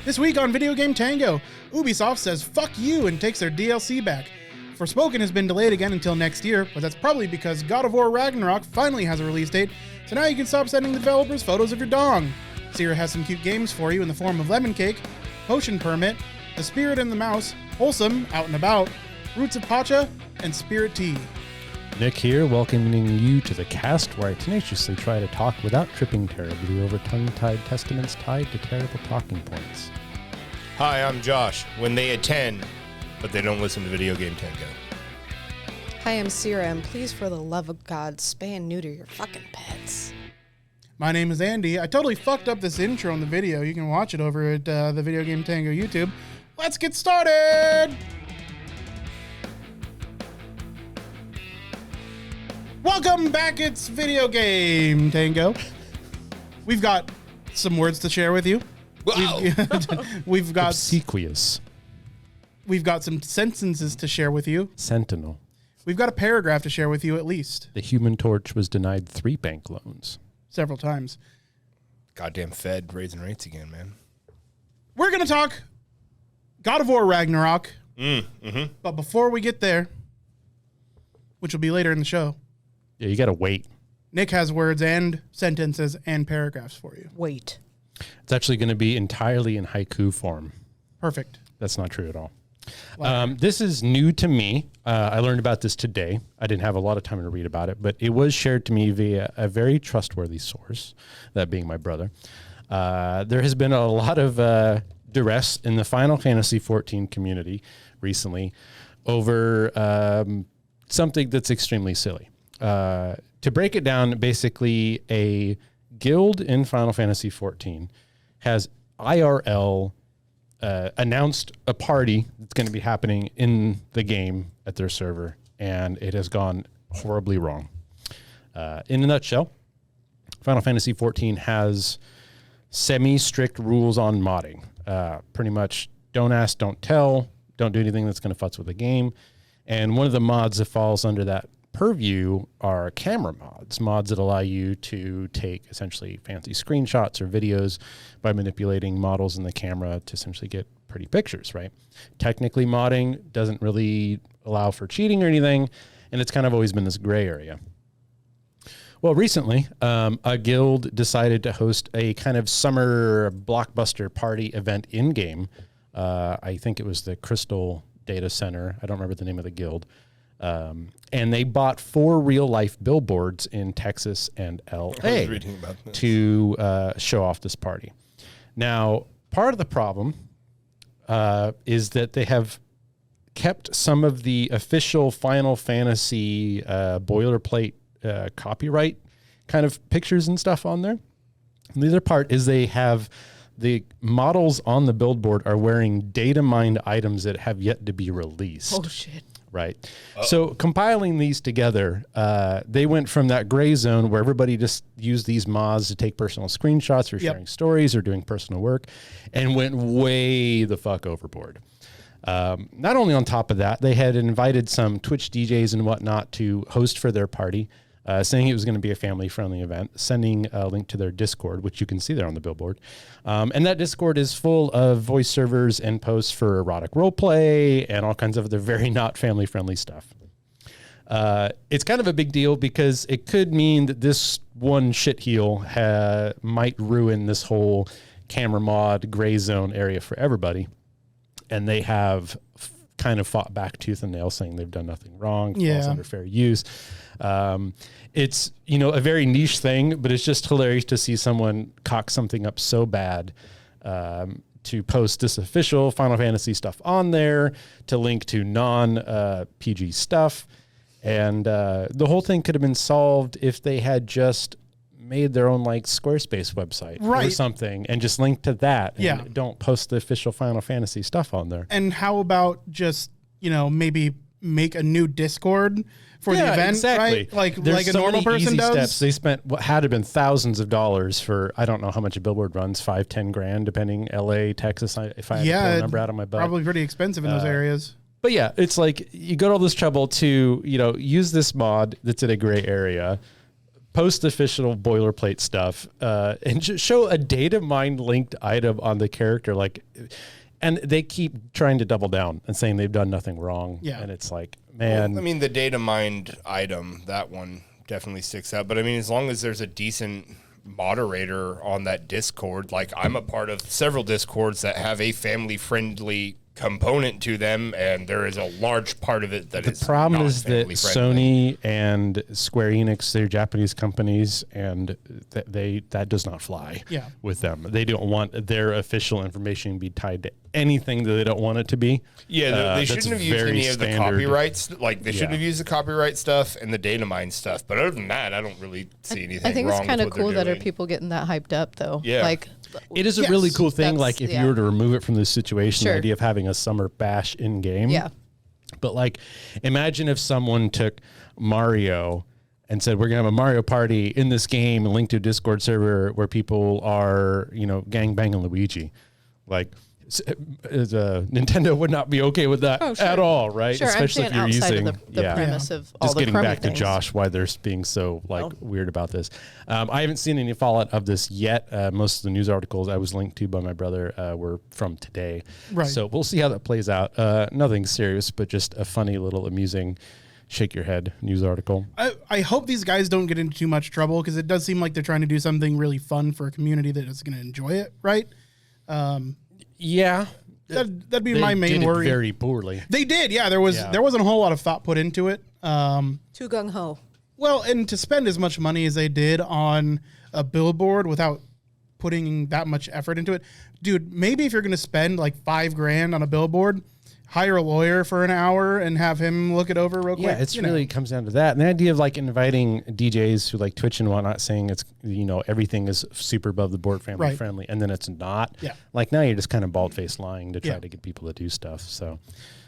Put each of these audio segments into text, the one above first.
This week on Video Game Tango, Ubisoft says fuck you and takes their DLC back. Forspoken has been delayed again until next year, but that's probably because God of War Ragnarok finally has a release date, so now you can stop sending the developers photos of your dong. Sirah has some cute games for you in the form of Lemon Cake, Potion Permit, The Spirit and the Mouse, Wholesome, Out and About, Roots of Pacha, and Spiritea. Nick here, welcoming you to the cast where I tenaciously try to talk without tripping terribly over tongue-tied testaments tied to terrible talking points. Hi, I'm Josh. When they attend, but they don't listen to Video Game Tango. Hi, I'm Sirah, and please, for the love of God, spay and neuter your fucking pets. My name is Andy. I totally fucked up this intro in the video. You can watch it over at the Video Game Tango YouTube. Let's get started! Welcome back, it's Video Game Tango. We've got some words to share with you. Wow. We've got Obsequious. We've got some sentences to share with you. Sentinel. We've got a paragraph to share with you at least. The Human Torch was denied 3 bank loans. Several times. Goddamn Fed raising rates again, man. We're going to talk God of War Ragnarok. But before we get there, which will be later in the show, Yeah, you gotta wait. Nick has words and sentences and paragraphs for you. Wait. It's actually going to be entirely in haiku form. Perfect. That's not true at all. This is new to me. I learned about this today. I didn't have a lot of time to read about it, but it was shared to me via a very trustworthy source, that being my brother. There has been a lot of duress in the Final Fantasy XIV community recently over something that's extremely silly. To break it down, basically a guild in Final Fantasy XIV has IRL announced a party that's going to be happening in the game at their server, and it has gone horribly wrong. In a nutshell, Final Fantasy XIV has semi-strict rules on modding. Pretty much don't ask, don't tell, don't do anything that's going to futz with the game. And one of the mods that falls under that purview are camera mods that allow you to take essentially fancy screenshots or videos by manipulating models in the camera to essentially get pretty pictures, right? Technically, modding doesn't really allow for cheating or anything, and it's kind of always been this gray area. Well, recently, a guild decided to host a kind of summer blockbuster party event in-game. I think it was the Crystal Data Center. I don't remember the name of the guild. And they bought 4 real-life billboards in Texas and L.A. to show off this party. Now, part of the problem is that they have kept some of the official Final Fantasy boilerplate copyright kind of pictures and stuff on there. And the other part is they have the models on the billboard are wearing data-mined items that have yet to be released. Oh, shit. Right. So compiling these together, they went from that gray zone where everybody just used these mods to take personal screenshots or sharing stories or doing personal work, and went way the fuck overboard. Not only on top of that, they had invited some Twitch DJs and whatnot to host for their party, saying it was going to be a family-friendly event, sending a link to their Discord, which you can see there on the billboard. And that Discord is full of voice servers and posts for erotic roleplay and all kinds of other very not family-friendly stuff. It's kind of a big deal because it could mean that this one shitheel might ruin this whole camera mod gray zone area for everybody. And they have kind of fought back tooth and nail, saying they've done nothing wrong, falls under fair use. It's, a very niche thing, but it's just hilarious to see someone cock something up so bad to post this official Final Fantasy stuff on there, to link to non-PG stuff. And the whole thing could have been solved if they had just made their own Squarespace website or something and just link to that. And don't post the official Final Fantasy stuff on there. And how about just, maybe make a new Discord for the event, exactly. right? There's like a so normal many person easy does. Steps. They spent what had to have been thousands of dollars for, I don't know how much a billboard runs, $5-10 grand, depending LA, Texas, if I had to pull a number out of my butt. Probably pretty expensive in those areas. But yeah, it's like you go to all this trouble to, use this mod that's in a gray area, post official boilerplate stuff, and show a data mine linked item on the character, like, and they keep trying to double down and saying they've done nothing wrong. Yeah. And it's like, man. Well, I mean, the data mined item, that one definitely sticks out. But I mean, as long as there's a decent moderator on that Discord, like I'm a part of several Discords that have a family friendly component to them, and there is a large part of it that is the problem not is that family-friendly. Sony and Square Enix, they're Japanese companies, and that does not fly with them. They don't want their official information to be tied to anything that they don't want it to be. Yeah, they shouldn't have used any of the copyrights. Like they shouldn't have used the copyright stuff and the data mine stuff. But other than that, I don't really see anything. I think wrong it's kind with of what they're cool that are doing. people getting that hyped up though. Yeah. Like It is a really cool thing. Like if you were to remove it from this situation, Sure. the idea of having a summer bash in game. Yeah. But like, imagine if someone took Mario and said, we're going to have a Mario party in this game and link to a Discord server where people are, gang banging Luigi. Like, Nintendo would not be okay with that at all, right? Sure, especially I'm if you're saying outside using of the premise of all just the getting crummy back things. to Josh, why they're being so weird about this. I haven't seen any fallout of this yet. Most of the news articles I was linked to by my brother were from today. Right. So we'll see how that plays out. Nothing serious, but just a funny little amusing shake your head news article. I hope these guys don't get into too much trouble, because it does seem like they're trying to do something really fun for a community that is going to enjoy it, right? Yeah. That'd be They my main did it worry. very poorly. They did, yeah. There wasn't a whole lot of thought put into it. Too gung ho. Well, and to spend as much money as they did on a billboard without putting that much effort into it, dude. Maybe if you're going to spend like $5,000 on a billboard, hire a lawyer for an hour and have him look it over real quick. Yeah, it's really comes down to that. And the idea of like inviting DJs who like Twitch and whatnot, saying it's, everything is super above the board family friendly, and then it's not. Yeah. Like now you're just kind of bald-faced lying to try to get people to do stuff. So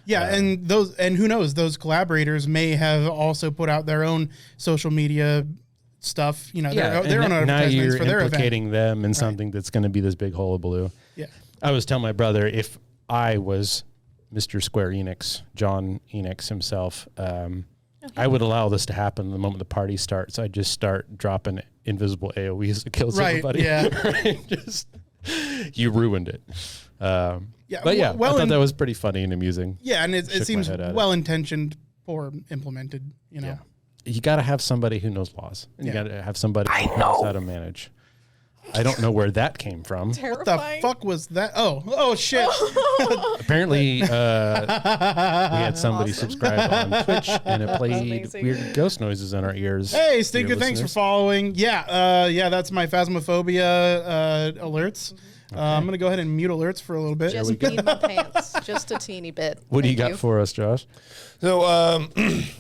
Yeah, and who knows, those collaborators may have also put out their own social media stuff, their own now advertisements you're for their event. implicating them in something that's going to be this big hullabaloo. Yeah. I was telling my brother, if I was Mr. Square Enix, John Enix himself, I would allow this to happen the moment the party starts. I'd just start dropping invisible AoEs that kills everybody. Yeah. Just, you ruined it. Yeah, but yeah, well, I thought that was pretty funny and amusing. Yeah, and it Shook my seems head at it. well intentioned, poor implemented. Yeah. You got to have somebody who knows laws, and you got to have somebody who knows how to manage. I don't know where that came from. What the fuck was that? Oh shit! Apparently, we had somebody subscribe on Twitch, and it played weird ghost noises in our ears. Hey, Stinker, dear thanks for listeners. following. Yeah, that's my Phasmophobia alerts. I'm gonna go ahead and mute alerts for a little bit. Just peed my pants, just a teeny bit. What do you Thank got for us, Josh? So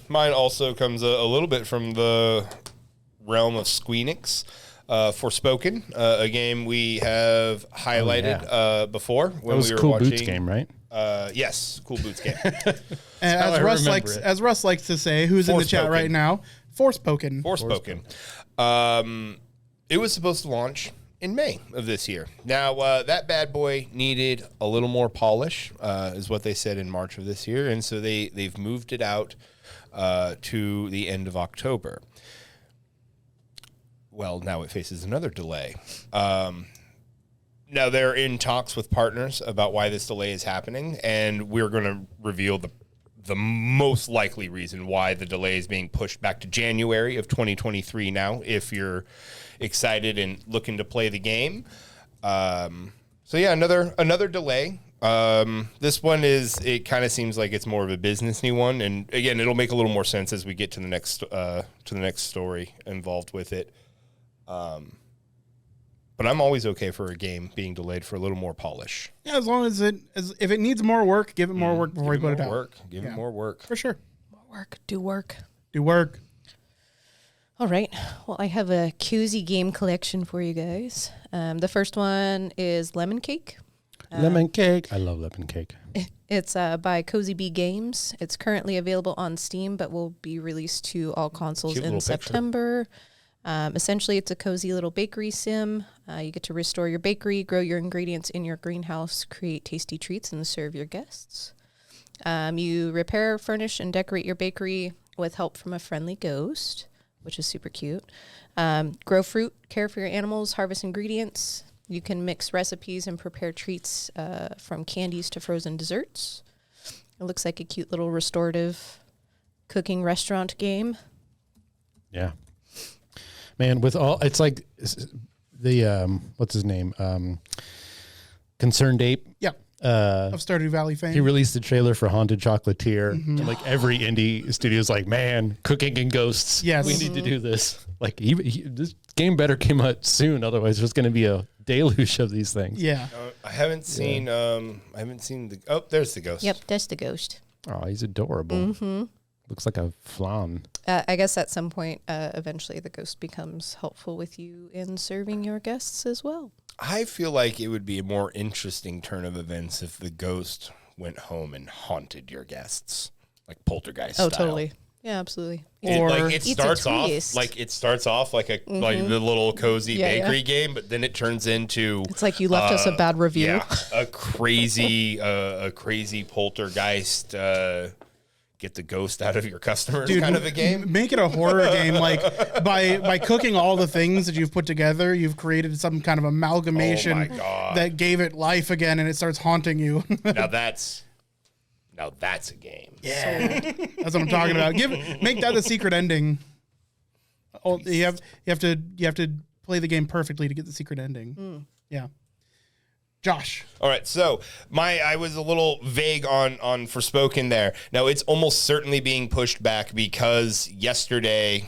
mine also comes a little bit from the realm of Squeenix. Forspoken, a game we have highlighted before when That was we a were Cool watching. Boots game, right? Yes, Cool Boots game. And how I remember it. as Russ likes to say, who's in the chat Forspoken. right now, Forspoken. Forspoken. It was supposed to launch in May of this year. Now, that bad boy needed a little more polish, is what they said in March of this year, and so they've moved it out to the end of October. Well, now it faces another delay. Now they're in talks with partners about why this delay is happening, and we're going to reveal the most likely reason why the delay is being pushed back to January of 2023 now, if you're excited and looking to play the game. So yeah, another delay. This one it kind of seems like it's more of a businessy one, and again, it'll make a little more sense as we get to the next story involved with it. But I'm always okay for a game being delayed for a little more polish. Yeah, as long as if it needs more work, give it more work before you put it out. Give it more work. For sure. More work. Do work. Do work. All right. Well, I have a cozy game collection for you guys. The first one is Lemon Cake. Lemon cake. I love lemon cake. It's by Cozy Bee Games. It's currently available on Steam, but will be released to all consoles Cute in little picture. September. Essentially, it's a cozy little bakery sim. You get to restore your bakery, grow your ingredients in your greenhouse, create tasty treats, and serve your guests. You repair, furnish, and decorate your bakery with help from a friendly ghost. which is super cute. Grow fruit, care for your animals, harvest ingredients. You can mix recipes and prepare treats from candies to frozen desserts. It looks like a cute little restorative cooking restaurant game. Yeah. Man, with all, it's like the, what's his name? Concerned Ape. Yeah. Of Stardew Valley fame. He released the trailer for Haunted Chocolatier. And like every indie studio's like, man, cooking and ghosts. Yes. We need to do this. Like this game better come out soon. Otherwise there's going to be a deluge of these things. Yeah. I haven't seen, there's the ghost. Yep, that's the ghost. Oh, he's adorable. Looks like a flan. I guess at some point, eventually the ghost becomes helpful with you in serving your guests as well. I feel like it would be a more interesting turn of events if the ghost went home and haunted your guests, like poltergeist Oh, style. totally. Yeah, absolutely. It It's starts a off twist. like a like the little cozy Yeah, bakery yeah. game, but then it turns into It's like you left us a bad review. a crazy poltergeist. Get the ghost out of your customers kind of a game. Make it a horror game. Like by cooking all the things that you've put together, you've created some kind of amalgamation Oh my God. that gave it life again, and it starts haunting you. Now that's a game. Yeah, that's what I'm talking about. Make that the secret ending. Oh, you have to play the game perfectly to get the secret ending. Yeah. Josh. All right, so I was a little vague on Forspoken there. Now it's almost certainly being pushed back because yesterday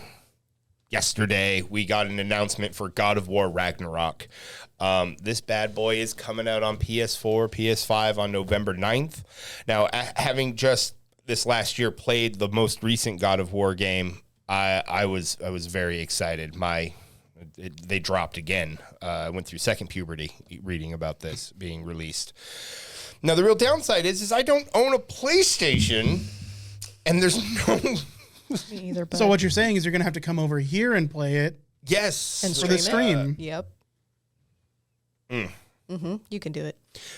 we got an announcement for God of War Ragnarok. This bad boy is coming out on PS4, PS5 on November 9th. Now, having just this last year played the most recent God of War game, I was very excited. They dropped again. I went through second puberty reading about this being released. Now, the real downside is I don't own a PlayStation, and there's no... Me either, but So what you're saying is you're going to have to come over here and play it Yes. And for the stream. Yep. You can do it.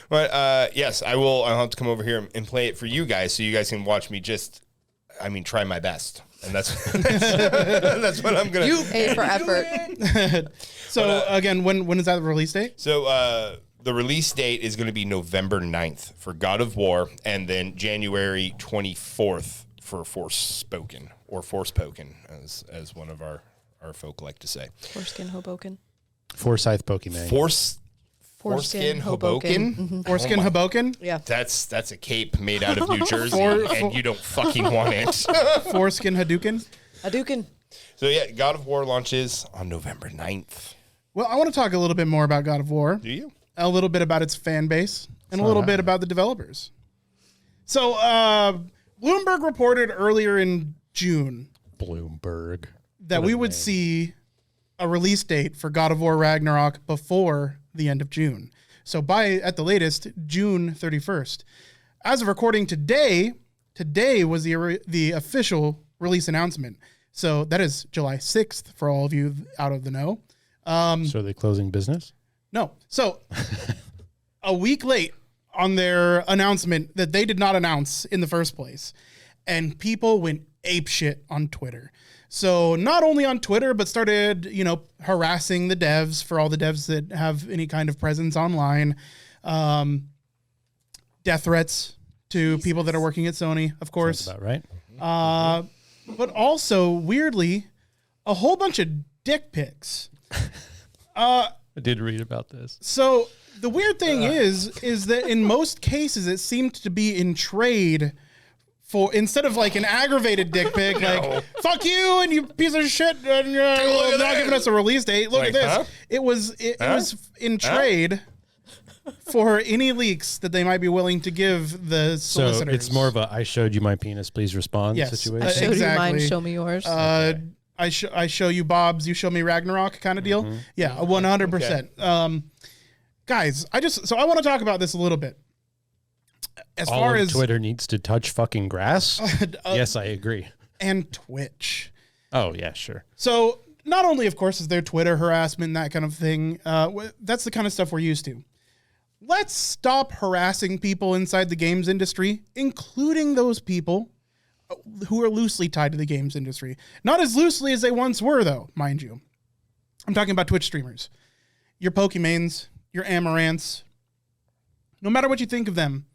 But yes, I will. I'll have to come over here and play it for you guys so you guys can watch me try my best. And that's what I'm going to do. A for effort. So again, when is that the release date? So the release date is going to be November 9th for God of War, and then January 24th for Forspoken, or Forspoken, as one of our folk like to say. Foreskin Hoboken. Forsyth Pokemon. Foreskin Hoboken. Mm-hmm. Foreskin Hoboken? Yeah. That's a cape made out of New Jersey, and you don't fucking want it. Foreskin Hadouken? Hadouken. So yeah, God of War launches on November 9th. Well, I want to talk a little bit more about God of War. Do you? A little bit about its fan base and a little bit about the developers. So, Bloomberg reported earlier in June Bloomberg. that we would see a release date for God of War Ragnarok before the end of June. So at the latest, June 31st. As of recording today was the official release announcement. So that is July 6th for all of you out of the know. So are they closing business? No. So a week late on their announcement that they did not announce in the first place. And people went apeshit on Twitter. So not only on Twitter, but started, harassing the devs, for all the devs that have any kind of presence online. Death threats to people that are working at Sony, of course. Sounds about right. But also, weirdly, a whole bunch of dick pics. I did read about this. So the weird thing is that in most cases it seemed to be in trade for, instead of like an aggravated dick pic, like fuck you and you piece of shit, and you're not giving us a release date. Look at this. Huh? It was in trade for any leaks that they might be willing to give the So solicitors. it's more of a "I showed you my penis, please respond" Yes. situation. I showed you mine, Exactly. show me yours. I show you Bob's, you show me Ragnarok kind of deal. Yeah, 100%. Guys, I want to talk about this a little bit. As All far of as Twitter needs to touch fucking grass. Yes, I agree. and Twitch. Oh yeah, sure. So not only, of course, is there Twitter harassment, that kind of thing. That's the kind of stuff we're used to. Let's stop harassing people inside the games industry, including those people who are loosely tied to the games industry. Not as loosely as they once were, though, mind you. I'm talking about Twitch streamers. Your Pokemains, your Amaranths. No matter what you think of them,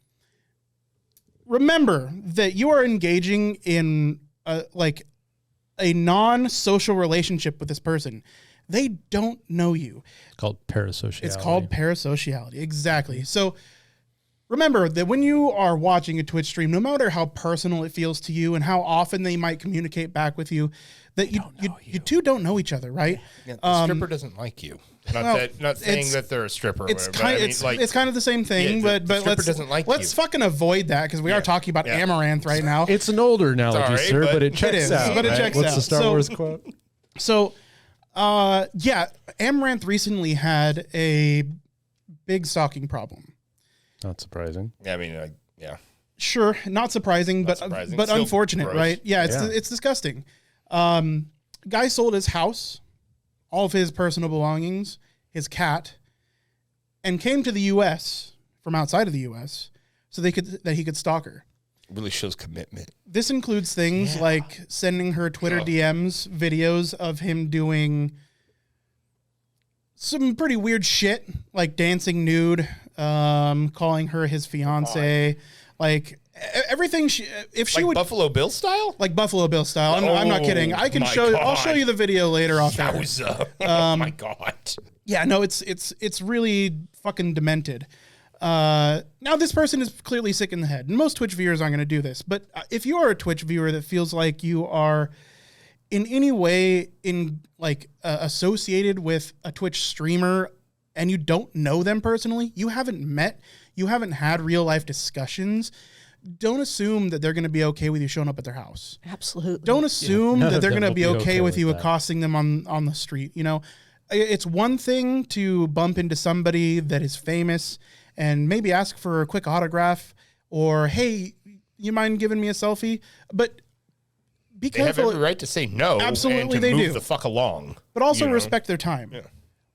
remember that you are engaging in a non-social relationship with this person. They don't know you. It's called parasociality. It's called parasociality. Exactly. So remember that when you are watching a Twitch stream, no matter how personal it feels to you and how often they might communicate back with you, that you two don't know each other, right? Yeah, the stripper doesn't like you. Not saying that they're a stripper. It's kind of the same thing, yeah, but let's fucking avoid that because we are talking about Amaranth right now. It's an older analogy, Sorry, sir, but it checks out. But it checks What's out. the Star Wars quote? So, Amaranth recently had a big stalking problem. Not surprising. Yeah, I mean, yeah. Sure, not surprising, but Still unfortunate, gross. right? Yeah, it's disgusting. Guy sold his house, all of his personal belongings, his cat, and came to the U.S. from outside of the U.S. so he could stalk her. It really shows commitment. This includes things like sending her Twitter DMs, videos of him doing some pretty weird shit, like dancing nude, calling her his fiance, like everything. If she would Buffalo Bill style, like Buffalo Bill style. I'm not kidding. I can show you. I'll show you the video later off air. Oh my God. Yeah, no, it's really fucking demented. Now this person is clearly sick in the head, and most Twitch viewers aren't going to do this. But if you are a Twitch viewer that feels like you are in any way associated with a Twitch streamer and you don't know them personally, you haven't had real life discussions, don't assume that they're going to be okay with you showing up at their house. Absolutely. Don't assume that they're going to be okay with you that. accosting them on the street. You know, it's one thing to bump into somebody that is famous and maybe ask for a quick autograph or, hey, you mind giving me a selfie? But be careful. They have every right to say no. Absolutely, and to they move do. the fuck along. But also respect their time. Yeah.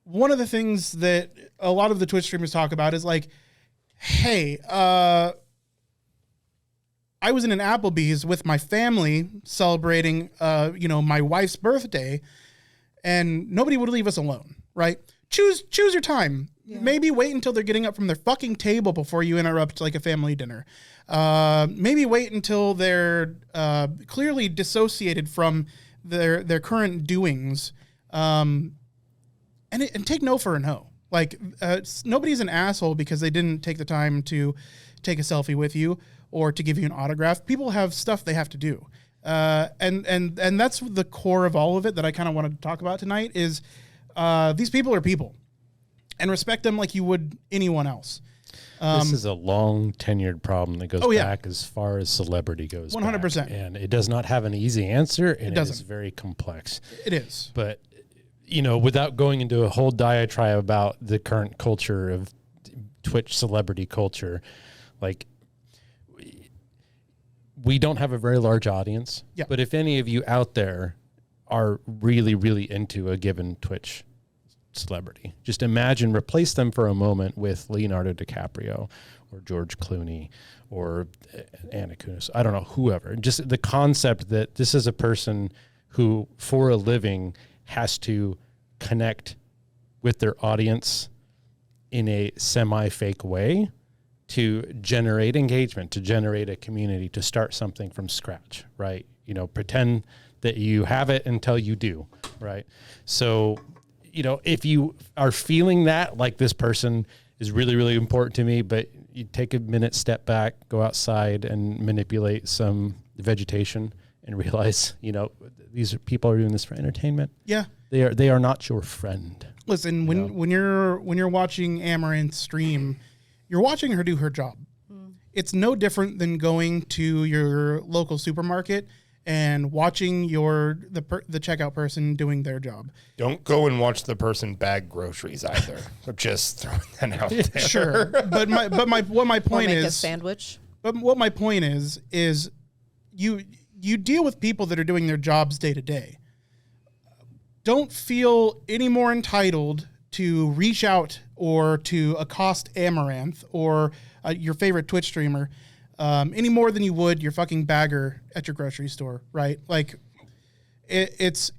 One of the things that a lot of the Twitch streamers talk about is like, hey, I was in an Applebee's with my family celebrating, my wife's birthday, and nobody would leave us alone, right? Choose your time. Yeah. Maybe wait until they're getting up from their fucking table before you interrupt like a family dinner. Maybe wait until they're clearly dissociated from their current doings, and take no for a no. Like nobody's an asshole because they didn't take the time to take a selfie with you or to give you an autograph. People have stuff they have to do, and that's the core of all of it that I kind of wanted to talk about tonight. Is these people are people, and respect them like you would anyone else. This is a long tenured problem that goes back as far as celebrity goes. 100%. And it does not have an easy answer, and it is doesn't. very complex. It is. But, without going into a whole diatribe about the current culture of Twitch celebrity culture, like, we don't have a very large audience. Yeah. But if any of you out there are really, really into a given Twitch celebrity, just replace them for a moment with Leonardo DiCaprio or George Clooney or Anna Kunis. I don't know, whoever. Just the concept that this is a person who, for a living, has to connect with their audience in a semi-fake way to generate engagement, to generate a community, to start something from scratch, right? Pretend that you have it until you do, right? So, if you are feeling that, like this person is really, really important to me, but you take a minute, step back, go outside and manipulate some vegetation and realize, these people are doing this for entertainment. Yeah. They are not your friend. Listen, when you're watching Amaranth stream, you're watching her do her job. It's no different than going to your local supermarket and watching the checkout person doing their job. Don't go and watch the person bag groceries either. Just throwing that out there. Sure, but my point or make is a sandwich. But what my point is you deal with people that are doing their jobs day to day. Don't feel any more entitled to reach out or to accost Amaranth or your favorite Twitch streamer any more than you would your fucking bagger at your grocery store, right? Like, it's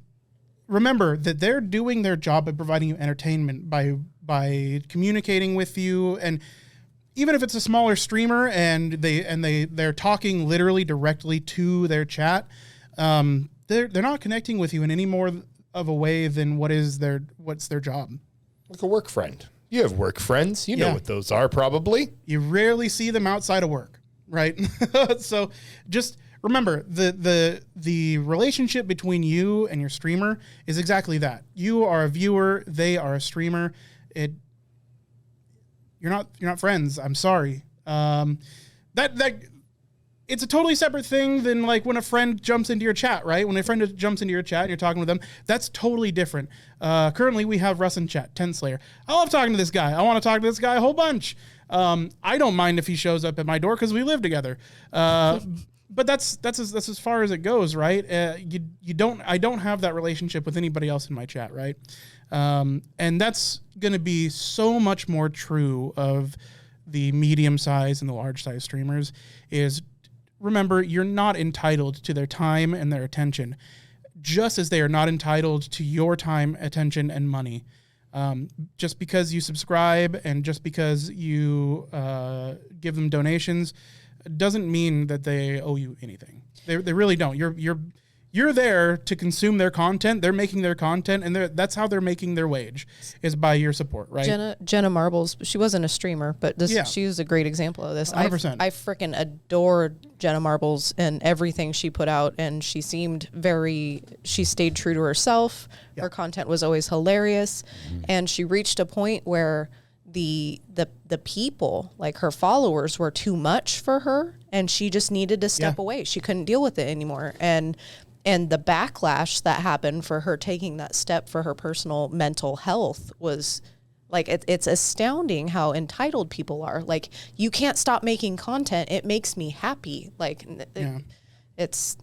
remember that they're doing their job by providing you entertainment, by communicating with you, and even if it's a smaller streamer and they're talking literally directly to their chat, they're not connecting with you in any more of a way than what's their job. Like a work friend. You have work friends. You know what those are, probably. You rarely see them outside of work, right? So just remember, the relationship between you and your streamer is exactly that. You are a viewer, they are a streamer. You're not friends. I'm sorry. It's a totally separate thing than like when a friend jumps into your chat, right? When a friend jumps into your chat and you're talking with them, that's totally different. Currently, we have Russ in chat, 10 Slayer. I love talking to this guy. I want to talk to this guy a whole bunch. I don't mind if he shows up at my door because we live together. But that's as far as it goes, right? I don't have that relationship with anybody else in my chat, right? And that's going to be so much more true of the medium size and the large size streamers. Is remember, you're not entitled to their time and their attention, just as they are not entitled to your time, attention, and money. Just because you subscribe and just because you give them donations doesn't mean that they owe you anything. They really don't. You're there to consume their content. They're making their content, and that's how they're making their wage, is by your support, right? Jenna Marbles, she wasn't a streamer, but she was a great example of this. 100%. I freaking adored Jenna Marbles and everything she put out, and she seemed she stayed true to herself. Her content was always hilarious, and she reached a point where the people, like her followers, were too much for her, and she just needed to step away. She couldn't deal with it anymore, and the backlash that happened for her taking that step for her personal mental health was like, it's astounding how entitled people are. Like, you can't stop making content. It makes me happy. Like, it's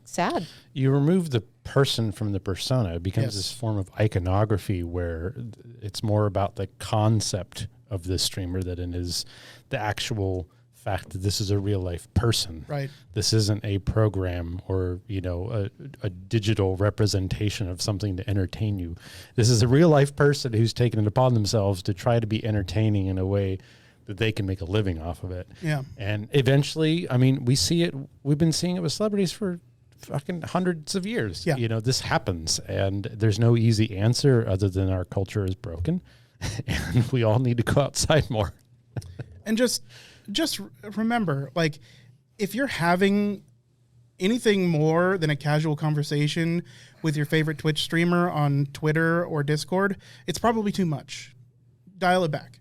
sad. You remove the person from the persona. It becomes this form of iconography where it's more about the concept of the streamer than it is the actual fact that this is a real life person. Right. This isn't a program or, a digital representation of something to entertain you. This is a real life person who's taken it upon themselves to try to be entertaining in a way that they can make a living off of it. Yeah. And eventually, I mean, we've been seeing it with celebrities for fucking hundreds of years. Yeah. This happens, and there's no easy answer other than our culture is broken and we all need to go outside more. And just remember, like, if you're having anything more than a casual conversation with your favorite Twitch streamer on Twitter or Discord, it's probably too much. Dial it back.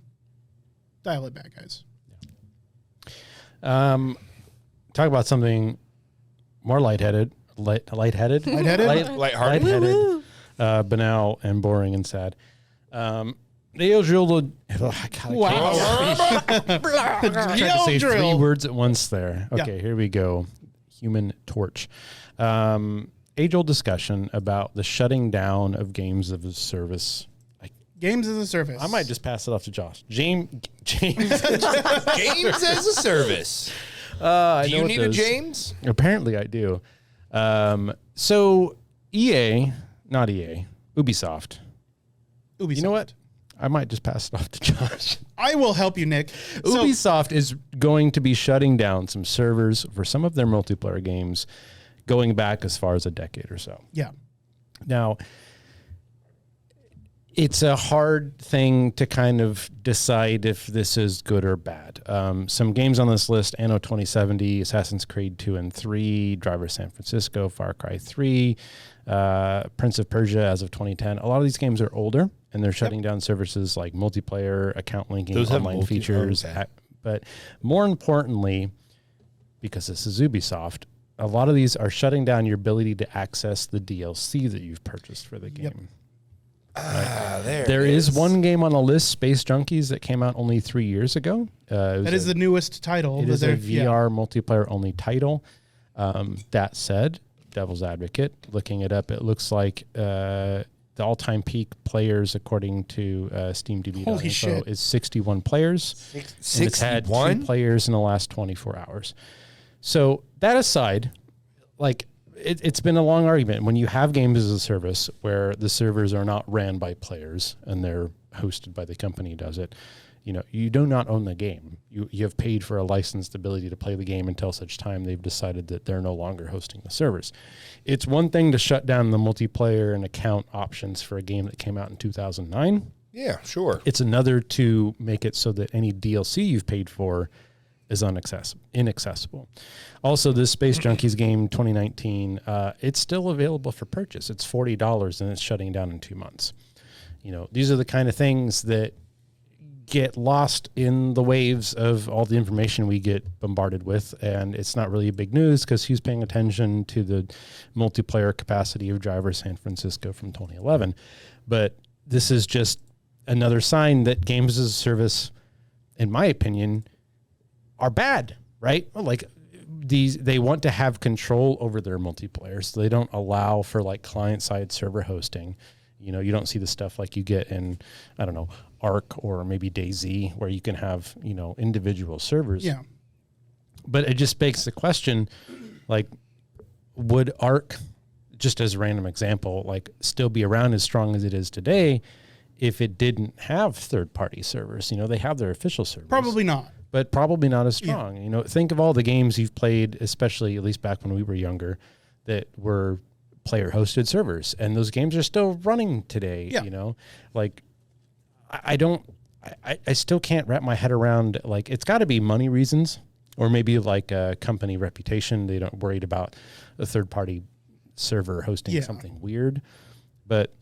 Dial it back, guys. Talk about something more lighthearted, banal and boring and sad. The drill. Wow. Trying to say three words at once there. Okay, Here we go. Human Torch. Age-old discussion about the shutting down of games as a service. Games as a service. I might just pass it off to Josh. James. Games as a service. Do you need a James? Apparently I do. So not EA, Ubisoft. You know what? I might just pass it off to Josh. I will help you, Nick. Ubisoft is going to be shutting down some servers for some of their multiplayer games going back as far as a decade or so. Yeah. Now, it's a hard thing to kind of decide if this is good or bad. Some games on this list: Anno 2070, Assassin's Creed 2 and 3, Driver San Francisco, Far Cry 3, Prince of Persia as of 2010. A lot of these games are older, and they're shutting down services like multiplayer, account linking, online features. But more importantly, because this is Ubisoft, a lot of these are shutting down your ability to access the DLC that you've purchased for the game. There is one game on the list, Space Junkies, that came out only 3 years ago. That is the newest title. It is a VR multiplayer only title. That said, devil's advocate, looking it up, it looks like the all-time peak players, according to SteamDB Holy shit. is 61 players. And it's had 2 players in the last 24 hours. So that aside, like it's been a long argument. When you have games as a service where the servers are not ran by players and they're hosted by the company who does it, you know, you do not own the game. You have paid for a licensed ability to play the game until such time they've decided that they're no longer hosting the servers. It's one thing to shut down the multiplayer and account options for a game that came out in 2009. Yeah, sure. It's another to make it so that any DLC you've paid for is inaccessible. Also, this Space Junkies game 2019, it's still available for purchase. It's $40 and it's shutting down in 2 months. You know, these are the kind of things that get lost in the waves of all the information we get bombarded with, and it's not really big news because who's paying attention to the multiplayer capacity of Driver San Francisco from 2011. But this is just another sign that games as a service, in my opinion, are bad, right? Like they want to have control over their multiplayer, so they don't allow for like client-side server hosting. You know, you don't see the stuff like you get in, I don't know, Arc or maybe DayZ, where you can have, you know, individual servers. Yeah. But it just begs the question, like, would Arc, just as a random example, like still be around as strong as it is today if it didn't have third-party servers? You know, they have their official servers. Probably not. But probably not as strong. Yeah. You know, think of all the games you've played, especially at least back when we were younger, that were player-hosted servers, and those games are still running today. Yeah. You know, like I still can't wrap my head around, like, it's got to be money reasons, or maybe like a company reputation. They don't worried about a third-party server hosting something weird, but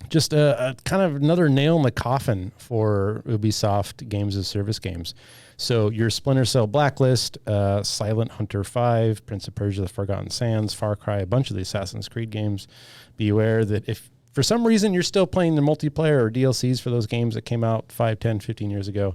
just a kind of another nail in the coffin for Ubisoft games as service games. So your Splinter Cell Blacklist, Silent Hunter 5, Prince of Persia: The Forgotten Sands, Far Cry, a bunch of the Assassin's Creed games. Be aware that if for some reason you're still playing the multiplayer or DLCs for those games that came out 5, 10, 15 years ago,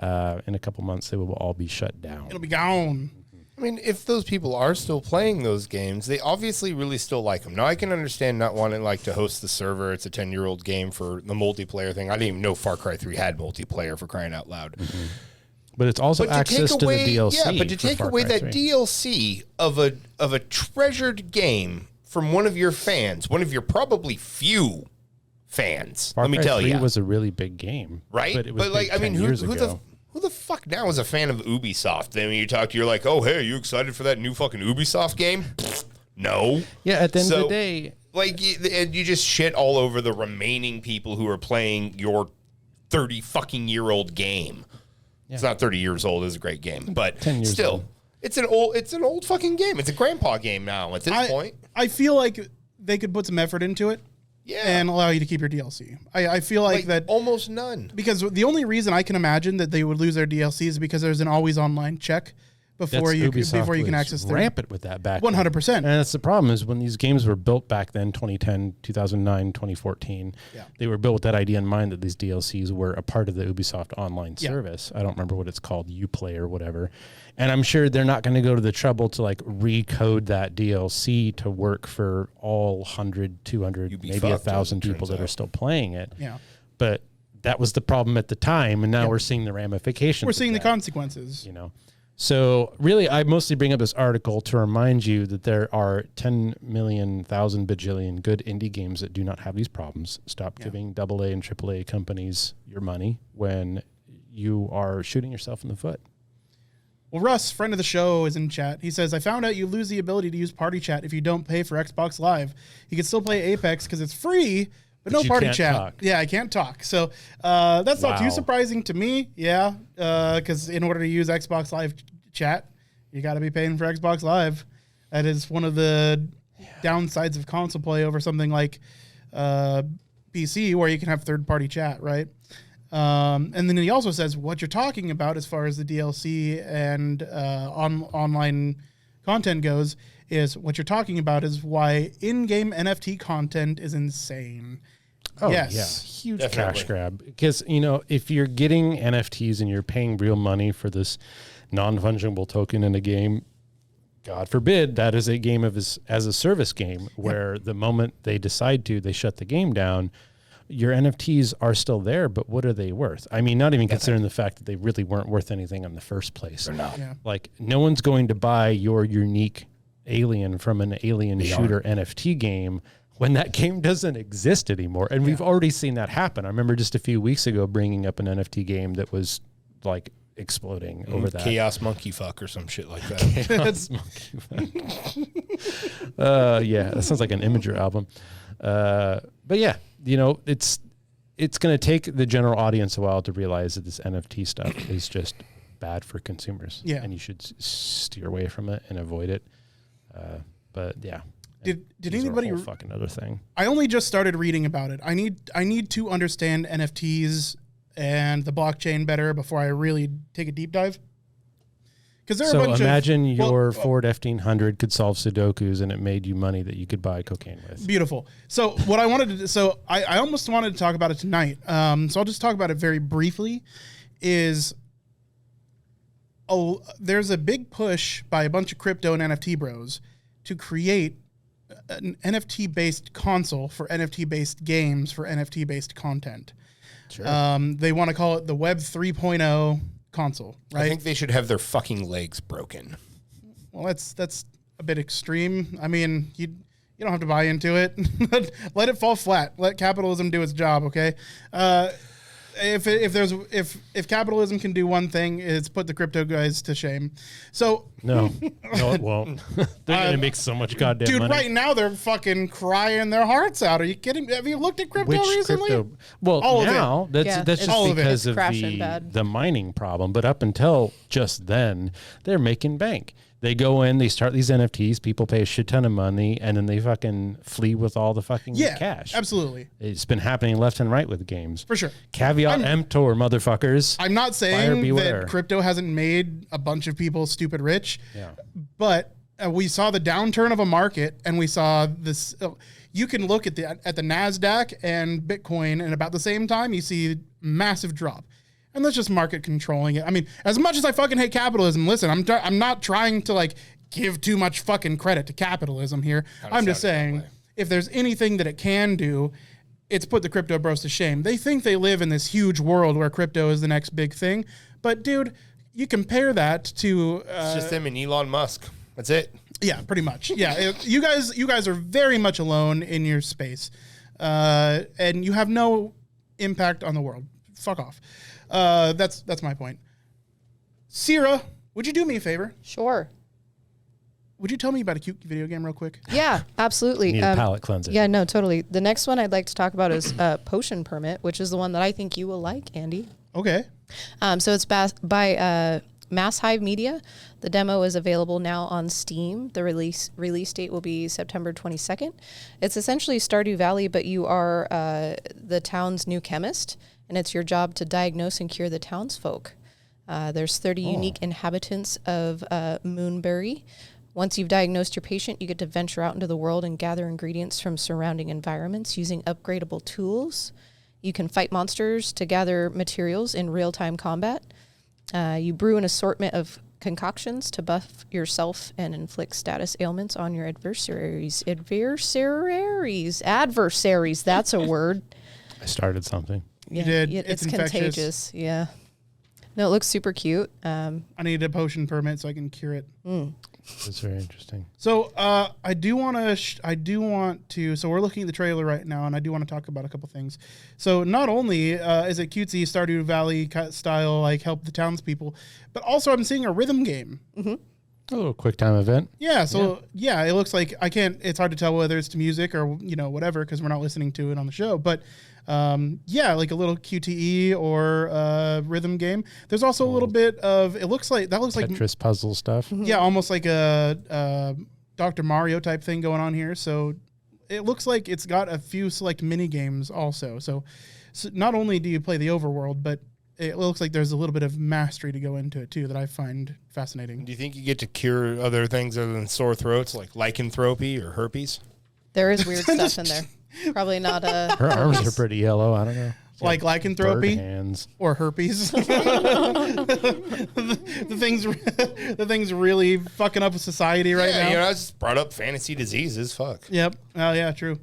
in a couple months they will all be shut down. It'll be gone. I mean, if those people are still playing those games, they obviously really still like them. Now, I can understand not wanting like to host the server. It's a 10-year-old game for the multiplayer thing. I didn't even know Far Cry 3 had multiplayer, for crying out loud. Mm-hmm. But it's also access to the DLC. Yeah, but to take away that DLC of a treasured game from one of your fans, one of your probably few fans, Far let me Cry tell 3 you. was a really big game. Right? But, it was like, I mean, who the fuck now is a fan of Ubisoft? Then when you talk to, you're like, oh, hey, are you excited for that new fucking Ubisoft game? No. Yeah, at the end of the day. Like, you just shit all over the remaining people who are playing your 30 fucking year old game. Yeah. It's not 30 years old. It's a great game. But 10 years still, old. It's an old fucking game. It's a grandpa game now at this point. I feel like they could put some effort into it. Yeah. And allow you to keep your DLC. I feel like that almost none. Because the only reason I can imagine that they would lose their DLC is because there's an always online check before you can access them. Rampant with that back 100%. And that's the problem, is when these games were built back then, 2010, 2009, 2014, they were built with that idea in mind that these DLCs were a part of the Ubisoft online service. I don't remember what it's called, Uplay or whatever. And I'm sure they're not going to go to the trouble to like recode that DLC to work for all 100, 200, maybe 1,000 people that are still playing it. Yeah. But that was the problem at the time, and now we're seeing the ramifications. We're seeing the consequences. You know. So really, I mostly bring up this article to remind you that there are 10 million, 1,000 bajillion good indie games that do not have these problems. Stop giving AA and AAA companies your money when you are shooting yourself in the foot. Well, Russ, friend of the show, is in chat. He says, I found out you lose the ability to use Party Chat if you don't pay for Xbox Live. You can still play Apex because it's free, but no Party Chat. Talk. Yeah, I can't talk. So that's not too surprising to me. Yeah, because in order to use Xbox Live Chat, you got to be paying for Xbox Live. That is one of the downsides of console play over something like PC, where you can have third-party chat, right? And then he also says what you're talking about as far as the DLC and online content goes is what you're talking about is why in-game NFT content is insane. Oh, yes. yeah. Huge cash grab. Because, you know, if you're getting NFTs and you're paying real money for this non-fungible token in a game, God forbid that is a game as a service game where the moment they decide to, they shut the game down. Your NFTs are still there, but what are they worth? I mean, not even considering the fact that they really weren't worth anything in the first place. They're not. Yeah. Like, no one's going to buy your unique alien from an alien shooter NFT game when that game doesn't exist anymore. And we've already seen that happen. I remember just a few weeks ago bringing up an NFT game that was like exploding over that. Chaos Monkey Fuck or some shit like that. Chaos Monkey Fuck. Yeah, that sounds like an Imager album. But yeah, you know, it's going to take the general audience a while to realize that this NFT stuff is just bad for consumers. Yeah. And you should steer away from it and avoid it. But yeah. Did These are a anybody whole fucking other thing? I only just started reading about it. I need to understand NFTs and the blockchain better before I really take a deep dive. Because there are a bunch imagine your Ford F-100 could solve Sudokus and it made you money that you could buy cocaine with. Beautiful. So what I wanted to do, so I almost wanted to talk about it tonight. So I'll just talk about it very briefly. There's a big push by a bunch of crypto and NFT bros to create an NFT-based console for NFT-based games for NFT-based content. Sure. They want to call it the Web 3.0 console, right? I think they should have their fucking legs broken. Well, that's a bit extreme. I mean, you don't have to buy into it. Let it fall flat. Let capitalism do its job, okay? If capitalism can do one thing, it's put the crypto guys to shame. So No, it won't. They're going to make so much goddamn dude, money. right now they're fucking crying their hearts out. Are you kidding? Have you looked at crypto recently? Crypto? Well, All of it. now that's all just of it. because It's of crashing bad. the mining problem. But up until just then, they're making bank. They go in, they start these NFTs, people pay a shit ton of money, and then they fucking flee with all the fucking cash. Absolutely. It's been happening left and right with games. For sure. Caveat emptor, motherfuckers. I'm not saying beware. that crypto hasn't made a bunch of people stupid rich, Yeah. but we saw the downturn of a market, and we saw this. You can look at the NASDAQ and Bitcoin, and about the same time, you see massive drop. And that's just market controlling it. I mean, as much as I fucking hate capitalism, listen, I'm not trying to like give too much fucking credit to capitalism here. I'm just saying, if there's anything that it can do, it's put the crypto bros to shame. They think they live in this huge world where crypto is the next big thing. But dude, you compare that to It's just them and Elon Musk. That's it. yeah, pretty much. Yeah, you guys are very much alone in your space, and you have no impact on the world. Fuck off. That's my point. Sirah, would you do me a favor? Sure. Would you tell me about a cute video game real quick? Yeah, absolutely. Need a palate cleanser. Yeah, no, totally. The next one I'd like to talk about is Potion Permit, which is the one that I think you will like, Andy. Okay. So it's by Mass Hive Media. The demo is available now on Steam. The release date will be September 22nd. It's essentially Stardew Valley, but you are the town's new chemist, and it's your job to diagnose and cure the townsfolk. There's 30 unique inhabitants of Moonbury. Once you've diagnosed your patient, you get to venture out into the world and gather ingredients from surrounding environments using upgradable tools. You can fight monsters to gather materials in real-time combat. You brew an assortment of concoctions to buff yourself and inflict status ailments on your adversaries. Adversaries, that's a word. I started something. You did. It's It's infectious. contagious. Yeah. No, it looks super cute. I need a potion permit so I can cure it. That's very interesting. So I do want to. So we're looking at the trailer right now, and I do want to talk about a couple things. So not only is it cutesy Stardew Valley style, like help the townspeople, but also I'm seeing a rhythm game. A little quick time event. Yeah. So yeah, it looks like I can't. It's hard to tell whether it's to music or whatever because we're not listening to it on the show. But yeah, like a little QTE or rhythm game. There's also a little bit of. It looks like Tetris puzzle stuff. yeah, almost like a Dr. Mario type thing going on here. So it looks like it's got a few select mini games also. So not only do you play the overworld, but it looks like there's a little bit of mastery to go into it too that I find fascinating. Do you think you get to cure other things other than sore throats, like lycanthropy or herpes? There is weird stuff in there. Probably not a. Her arms are pretty yellow. I don't know. like bird lycanthropy hands. or herpes. the things really fucking up with society right now. You know, I just brought up fantasy diseases. Fuck. Yep. Oh yeah, true.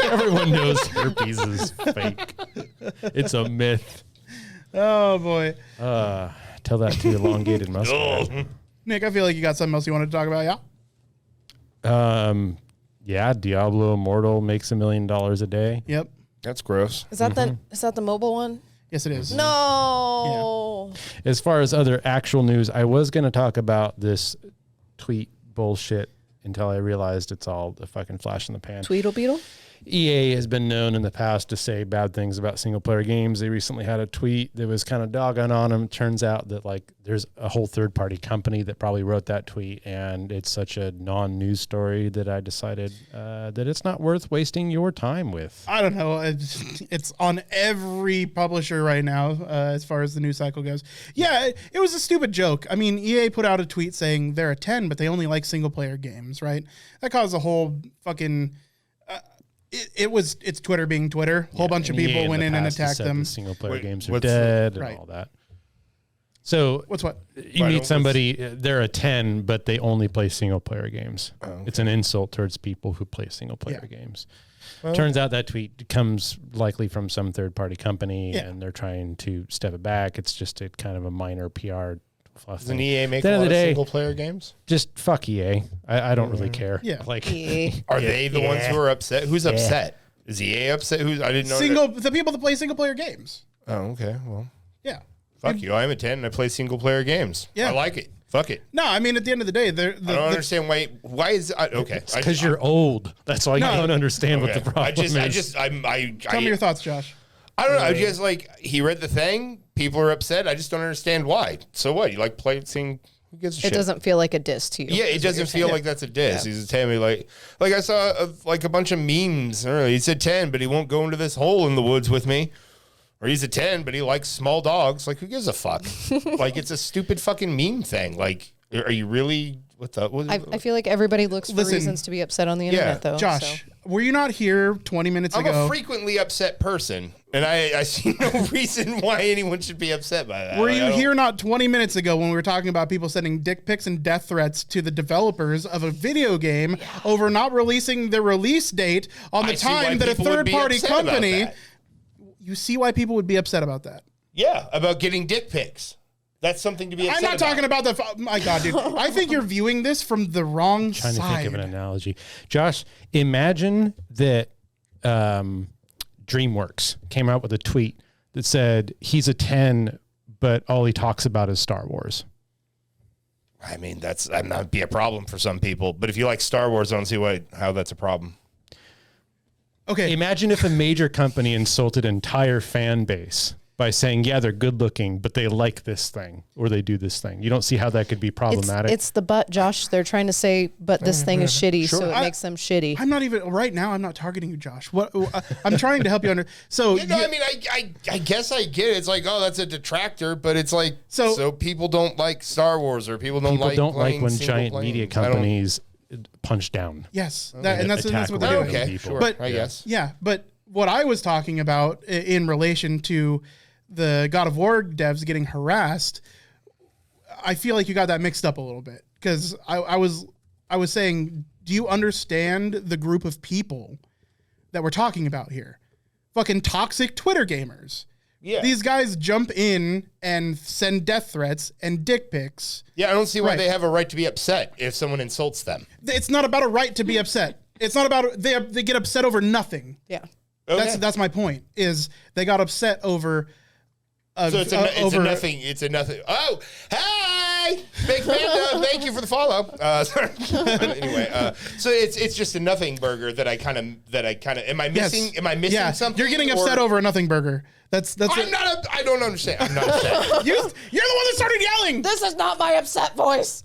Everyone knows herpes is fake. It's a myth. Oh boy. Tell that to elongated mustache. Nick, I feel like you got something else you wanted to talk about, yeah? Yeah, Diablo Immortal makes $1 million a day. Yep. That's gross. Is that the mobile one? Yes, it is. No. As far as other actual news, I was going to talk about this tweet bullshit until I realized it's all a fucking flash in the pan. Tweedlebeetle? EA has been known in the past to say bad things about single player games. They recently had a tweet that was kind of dogging on them. Turns out that like there's a whole third party company that probably wrote that tweet, and it's such a non-news story that I decided that it's not worth wasting your time with. I don't know. It's on every publisher right now as far as the news cycle goes. Yeah, it was a stupid joke. I mean, EA put out a tweet saying they're a 10, but they only like single player games, right? That caused a whole fucking... It's Twitter being Twitter. A whole bunch of people went in and attacked them. Single player games are dead and all that. So What's what? You meet somebody, they're a 10, but they only play single player games. Oh, okay. It's an insult towards people who play single player games. Well, turns out that tweet comes likely from some third party company, and they're trying to step it back. It's just a kind of a minor PR fluff. Doesn't EA make a lot of single player games? Just fuck EA. I don't really care. Yeah. Like, are they the ones who are upset? Who's upset? Is EA upset? I didn't know. The people that play single player games. Oh, okay. Well, yeah. Fuck you. I'm a 10 and I play single player games. Yeah. I like it. Fuck it. No, I mean, at the end of the day, I don't understand why is okay? It's because you're old. That's why you don't understand what the problem is. Tell me your thoughts, Josh. I don't know. I just he read the thing. People are upset. I just don't understand why. So what? You like seeing? Who gives a shit? It doesn't feel like a diss to you. Yeah, it doesn't feel like that's a diss. Yeah. He's telling me like I saw a bunch of memes. He said 10, but he won't go into this hole in the woods with me. Or he's a 10, but he likes small dogs. Like, who gives a fuck? Like, it's a stupid fucking meme thing. Like, are you really... I feel like everybody looks for reasons to be upset on the internet, though. Josh, were you not here 20 minutes ago? I'm a frequently upset person, and I see no reason why anyone should be upset by that. Were you here not 20 minutes ago when we were talking about people sending dick pics and death threats to the developers of a video game over not releasing the release date on the time that a third-party company... You see why people would be upset about that? Yeah, about getting dick pics. That's something to be upset about. I'm not talking about my God, dude. I think you're viewing this from the wrong side. Trying to think of an analogy. Josh, imagine that DreamWorks came out with a tweet that said he's a 10, but all he talks about is Star Wars. I mean, that might be a problem for some people. But if you like Star Wars, I don't see how that's a problem. Okay. Imagine if a major company insulted an entire fan base by saying, yeah, they're good looking, but they like this thing or they do this thing. You don't see how that could be problematic. It's the but, Josh. They're trying to say, but this thing is shitty, so it makes them shitty. I'm not even, right now, I'm not targeting you, Josh. I'm trying to help you under. So, I mean, I guess I get it. It's like, oh, that's a detractor, but it's like, so people don't like Star Wars or people don't like when giant media companies punch down. Yes, and that's what they're doing. Okay, sure. But I guess. Yeah, but what I was talking about in relation to the God of War devs getting harassed, I feel like you got that mixed up a little bit because I was saying, do you understand the group of people that we're talking about here? Fucking toxic Twitter gamers. Yeah. These guys jump in and send death threats and dick pics. Yeah, I don't see why they have a right to be upset if someone insults them. It's not about a right to be upset. It's not about they get upset over nothing. Yeah. Okay. That's my point. Is they got upset over. So it's a nothing. It's a nothing. Oh, hey, Big Panda, thank you for the follow. Sorry. Anyway, so it's just a nothing burger that I kind of. Am I missing? Yes. Am I missing something? You're getting upset over a nothing burger. That's. I don't understand. I'm not upset. You're the one that started yelling. This is not my upset voice.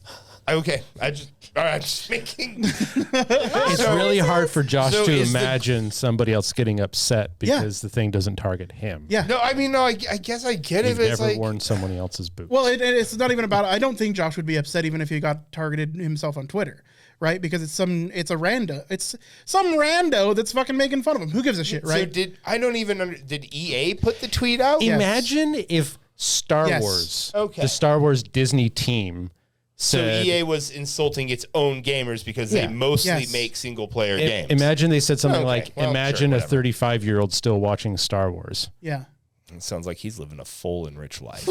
Okay, I'm just making. It's really hard for Josh to imagine somebody else getting upset because the thing doesn't target him. Yeah. No, I mean, I guess I get it. He's never worn someone else's boots. Well, it's not even about. I don't think Josh would be upset even if he got targeted himself on Twitter, right? Because it's some rando that's fucking making fun of him. Who gives a shit, right? So did EA put the tweet out? Yes. Imagine if Star Yes. Wars, Okay. the Star Wars Disney team, So said, EA was insulting its own gamers because they mostly Yes. make single player games. Imagine they said something Okay, like, well, imagine sure, a whatever. 35-year-old still watching Star Wars. Yeah. It sounds like he's living a full and rich life.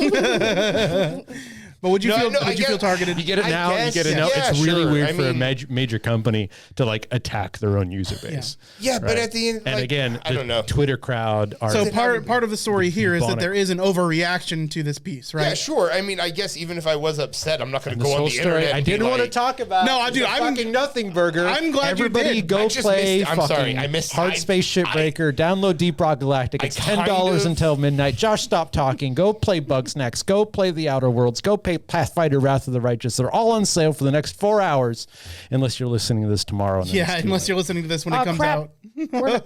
But would you No, feel no, I would you feel get- targeted? You get it I now. guess, You get it now. yeah, It's really sure. weird I for a mean- major company to like attack their own user base. Yeah, but at the end, And like, again, I the don't know. Twitter crowd are So part of the story here is that bubonic. there is an overreaction to this piece, right? Yeah, sure. I mean, I guess even if I was upset, I'm not going to this go on whole the story. internet. I and be didn't want to like, talk about. No, I do. the I'm- fucking nothing burger. I'm glad you Everybody did. go I just play. missed- I'm sorry, fucking I missed- Hard I- Space Shipbreaker. Download Deep Rock Galactic. It's kind $10 of- until midnight. Josh, stop talking. Go play Bugsnax. Go play the Outer Worlds. Go play Pathfinder: Wrath of the Righteous. They're all on sale for the next 4 hours, unless you're listening to this tomorrow. And then Yeah, it's too unless late. you're listening to this when it comes crap. out.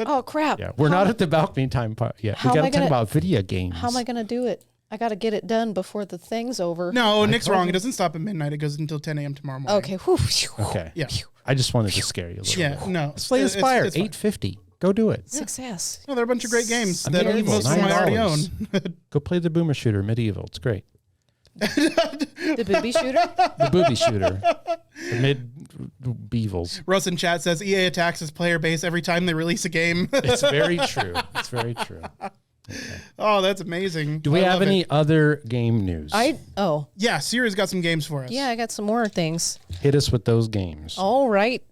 Oh crap! Yeah, we're not at the balcony time part yet. How We am got I to talk gonna- about video games. How am I gonna do it? I gotta get it done before the thing's over. No, Nick's told wrong. you. It doesn't stop at midnight. It goes until 10 a.m. tomorrow morning. Okay. Whew. Okay. Yeah. I just wanted to scare you a little Yeah, bit. no. Slay It's- Aspire, it's fine. $8.50. Go do it. Success. No, there are a bunch of great games that Medieval, most of them I already own. $9. Go play the Boomer Shooter, Medieval. It's great. The booby shooter. The Booby Shooter. The Mid Beevils. Russ in chat says EA attacks his player base every time they release a game. It's very true. It's very true. Oh, that's amazing. Do we I have love any it. other game news? Yeah, Sirah's got some games for us. Yeah, I got some more things. Hit us with those games. All right.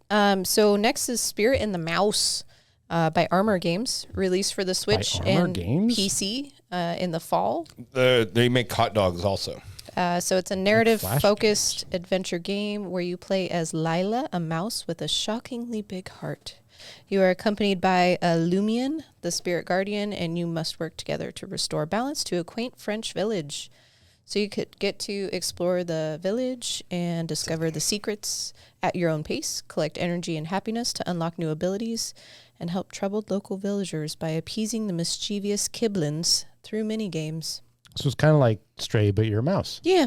So next is Spirit and the Mouse by Armor Games, released for the Switch Armor and Games? PC in the fall. They make hot dogs also. So it's a narrative-focused games. adventure game where you play as Lila, a mouse with a shockingly big heart. You are accompanied by a Lumion, the spirit guardian, and you must work together to restore balance to a quaint French village. So you could get to explore the village and discover the secrets at your own pace, collect energy and happiness to unlock new abilities, and help troubled local villagers by appeasing the mischievous Kiblins through mini-games. So it's kind of like Stray, but you're a mouse. Yeah.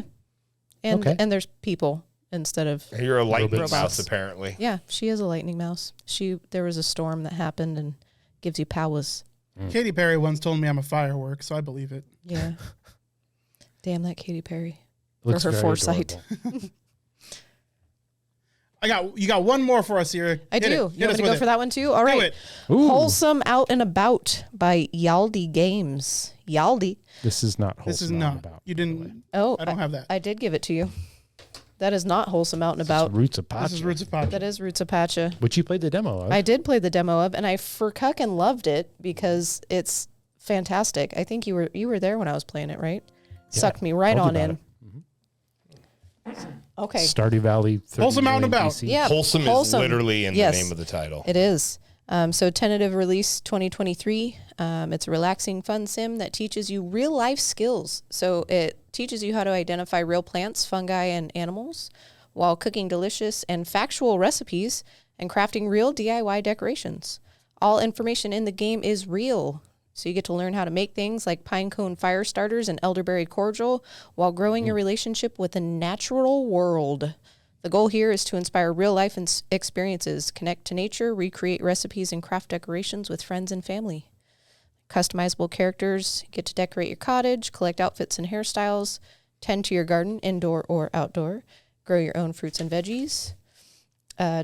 And Okay. and there's people instead of You're a lightning Robots. mouse, apparently. yeah, she is a lightning mouse. There was a storm that happened and gives you powers. Katy Perry once told me I'm a firework, so I believe it. Yeah. Damn that Katy Perry. Looks her very foresight. adorable. You got one more for us here. I Hit do. it. You Hit want me us to with go it. for that one too? All Do right. it. Ooh, Wholesome Out and About by Yaldi Games. Yaldi. this is not wholesome. This is out and not. about. You didn't. Oh, I don't have that. I did give it to you. That is not Wholesome Out and It's About. Roots of Pacha. This is Roots of Pacha. That is Roots of Pacha. Which you played the demo of. I did play the demo of, and I fucking loved it because it's fantastic. I think you were there when I was playing it, right? Yeah, Sucked me right told you on about in. Okay. Stardew Valley. 30 Wholesome Out and million About. BC. Yeah. Wholesome is literally in Yes. the name of the title. It is. So tentative release 2023. It's a relaxing, fun sim that teaches you real life skills. So it teaches you how to identify real plants, fungi, and animals while cooking delicious and factual recipes and crafting real DIY decorations. All information in the game is real. So you get to learn how to make things like pinecone fire starters and elderberry cordial while growing your relationship with the natural world. The goal here is to inspire real life experiences, connect to nature, recreate recipes, and craft decorations with friends and family. Customizable characters, get to decorate your cottage, collect outfits and hairstyles, tend to your garden, indoor or outdoor, grow your own fruits and veggies,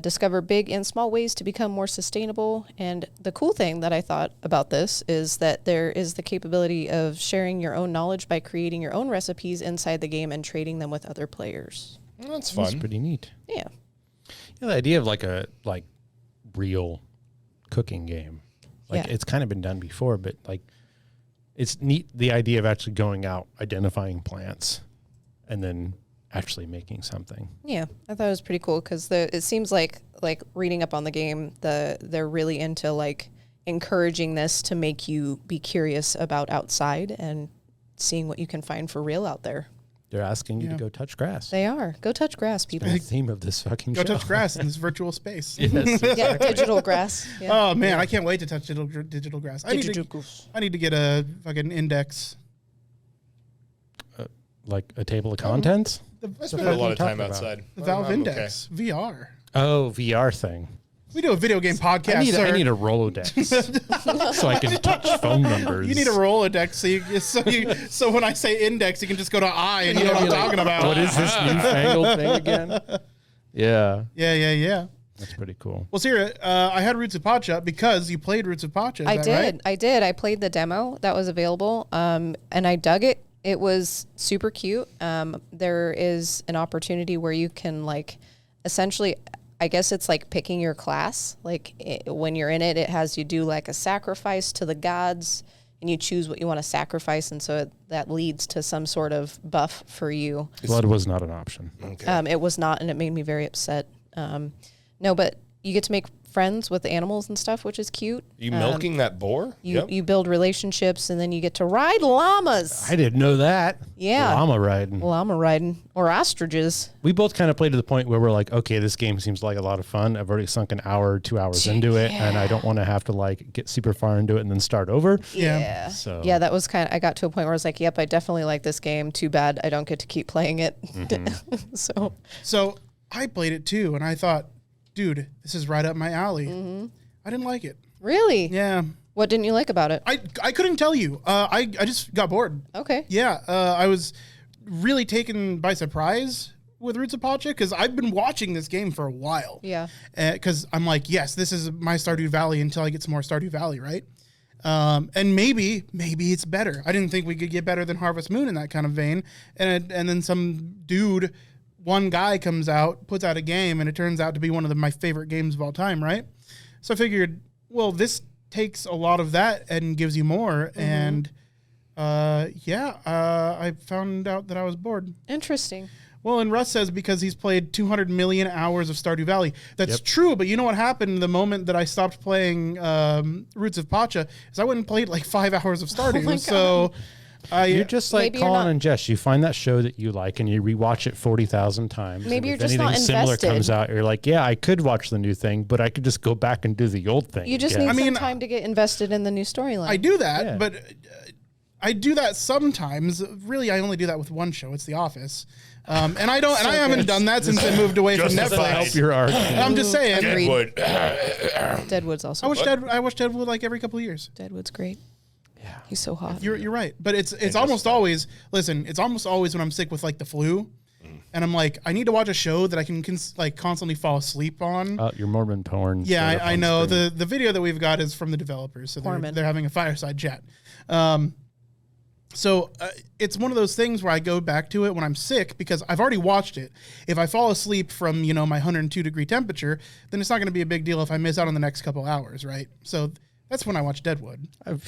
discover big and small ways to become more sustainable. And the cool thing that I thought about this is that there is the capability of sharing your own knowledge by creating your own recipes inside the game and trading them with other players. That's That's fun. pretty neat. Yeah. Yeah, the idea of like a real cooking game. Like Yeah. it's kind of been done before, but like it's neat the idea of actually going out, identifying plants, and then actually making something. Yeah, I thought it was pretty cool because it seems like reading up on the game, they're really into like encouraging this to make you be curious about outside and seeing what you can find for real out there. They're asking you Yeah. to go touch grass. They are. Go touch grass, people. The theme of this fucking Go show. touch grass in this virtual space. Yes. Yeah, digital grass. Yeah. Oh man, I can't wait to touch digital grass. I need to get a fucking index. Like a table of contents. I The spend a lot of talking time about? outside. Valve I'm Index VR. Oh, VR thing. We do a video game podcast, I sir. need a Rolodex so I can touch phone numbers. You need a Rolodex so when I say index, you can just go to I and you know what I'm talking about. What is this newfangled thing again? Yeah. Yeah. That's pretty cool. Well, Sirah, I had Roots of Pacha because you played Roots of Pacha. I did. I played the demo that was available, and I dug it. It was super cute. There is an opportunity where you can essentially, I guess it's like picking your class. When you're in it, it has you do like a sacrifice to the gods, and you choose what you want to sacrifice, and so that leads to some sort of buff for you. Blood was not an option. Okay. It was not, and it made me very upset. No, but you get to make friends with the animals and stuff, which is cute. You milking that boar? You build relationships, and then you get to ride llamas. I didn't know that. Yeah. Llama riding. Or ostriches. We both kind of played to the point where we're like, okay, this game seems like a lot of fun. I've already sunk an hour or 2 hours into it, and I don't want to have to get super far into it and then start over. Yeah. So Yeah, that was I got to a point where I was like, yep, I definitely like this game. Too bad I don't get to keep playing it. So I played it too, and I thought, dude, this is right up my alley. Mm-hmm. I didn't like it. Really? Yeah. What didn't you like about it? I couldn't tell you. I just got bored. Okay. Yeah. I was really taken by surprise with Roots of Pacha because I've been watching this game for a while. Yeah. Because I'm like, yes, this is my Stardew Valley until I get some more Stardew Valley, right? And maybe it's better. I didn't think we could get better than Harvest Moon in that kind of vein. And then some dude, one guy comes out, puts out a game, and it turns out to be one of my favorite games of all time, right? So I figured, well, this takes a lot of that and gives you more. Mm-hmm. And I found out that I was bored. Interesting. Well, and Russ says because he's played 200 million hours of Stardew Valley. That's true, but you know what happened the moment that I stopped playing Roots of Pacha is I went and played like 5 hours of Stardew. my So you're just like Maybe you're Colin not- and Jess. You find that show that you like and you rewatch it 40,000 times. Maybe and you're if just anything not similar invested. comes out, you're like, yeah, I could watch the new thing, but I could just go back and do the old thing. You just again. need mean, some time to get invested in the new storyline. I do that, Yeah. but I do that sometimes. Really, I only do that with one show. It's The Office. And I don't, and I haven't done that since I moved away from Just as Netflix. help your argument. I'm just saying. Agreed. Deadwood. Deadwood's also I watch Deadwood like every couple of years. Deadwood's great. Yeah. He's so hot. You're right, but it's almost always it's almost always when I'm sick with like the flu, and I'm like I need to watch a show that I can constantly fall asleep on. Your Mormon porn. Yeah, showed up I on know screen. the video that we've got is from the developers, so Mormon. they're having a fireside chat. So it's one of those things where I go back to it when I'm sick because I've already watched it. If I fall asleep from my 102 degree temperature, then it's not going to be a big deal if I miss out on the next couple hours, right? So that's when I watch Deadwood.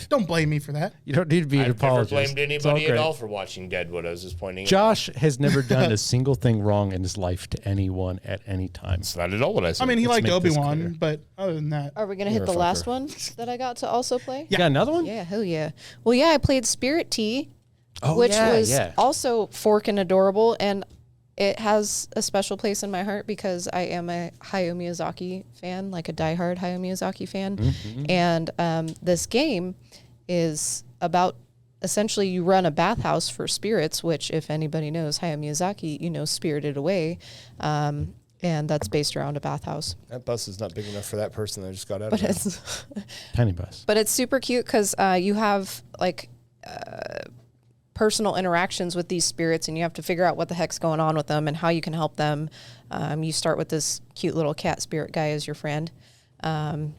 Don't blame me for that. You don't need to be an I've never apologist. blamed It's all anybody at great. all for watching Deadwood. I was just pointing Josh has never done a single thing wrong in his life to anyone at any time. It's not at all what I said. I mean, he Let's liked make this Obi-Wan, clear. but other than that, Are we going to hit You're the a last fucker. one that I got to also play? You got another one? Yeah, hell yeah. Well, yeah, I played Spiritea, which yeah, was yeah. also fork and adorable, and it has a special place in my heart because I am a Hayao Miyazaki fan, like a diehard Hayao Miyazaki fan. Mm-hmm. And this game is about essentially you run a bathhouse for spirits, which if anybody knows Hayao Miyazaki, Spirited Away. And that's based around a bathhouse. That bus is not big enough for that person that just got out But of it. it's Penny bus. But it's super cute because you have personal interactions with these spirits, and you have to figure out what the heck's going on with them and how you can help them. You start with this cute little cat spirit guy as your friend, and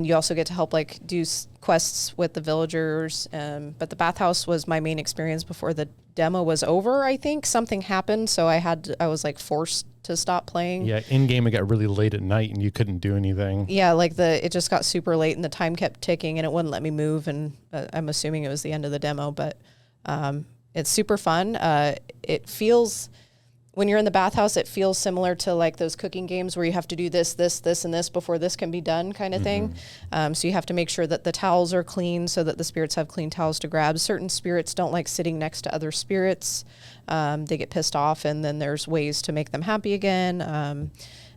you also get to help do quests with the villagers. But the bathhouse was my main experience before the demo was over. I think something happened, so I was forced to stop playing. Yeah, in game it got really late at night and you couldn't do anything. Yeah, it just got super late and the time kept ticking and it wouldn't let me move, and I'm assuming it was the end of the demo, but it's super fun. It feels, when you're in the bathhouse, it feels similar to those cooking games where you have to do this, and this before this can be done kind of thing. So you have to make sure that the towels are clean so that the spirits have clean towels to grab. Certain spirits don't like sitting next to other spirits. They get pissed off, and then there's ways to make them happy again.